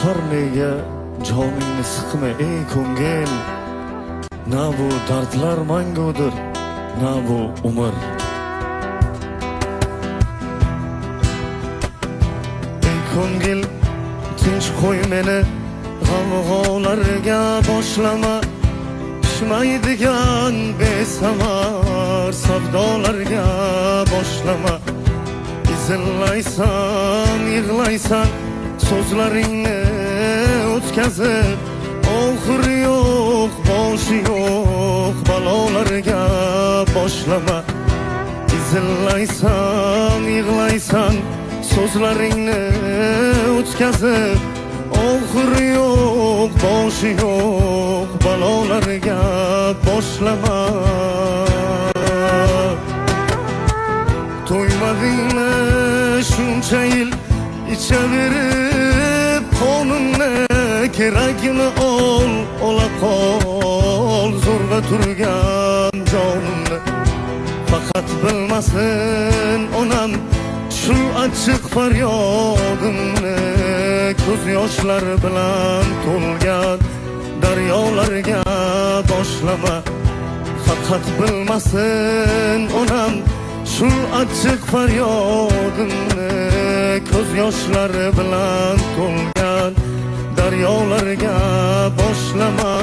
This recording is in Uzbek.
har nega joningni sıkma ey ko'ngil. Na bu dardlar mangudir, na bu umr. Ey ko'ngil, tinch qo'y meni, g'am-g'olarga boshlama. Pishmaydigan besamar savdolarga boshlama. Izillaysan, yig'laysan, so'zlaringni o'tkazib, oxiri yo'q, boshi yo'q balolarga boshlama. Izillaysan, yig'laysan, so'zlaringni o'tkazib, oxiri yo'q, boshi yo'q balolarga boshlama. To'ymadingmi shuncha yil ichaverib qonunni, kerakmi ol, ola qol zo'rg'a turgan jonimni. Faqat bilmasin onam shu achchiq faryodimni, ko'z yoshlari bilan to'lgan daryolarga boshlama. Faqat bilmasin onam shu achchiq faryodimni, ko'z yoshlari bilan to'lgan daryolarga boshlama.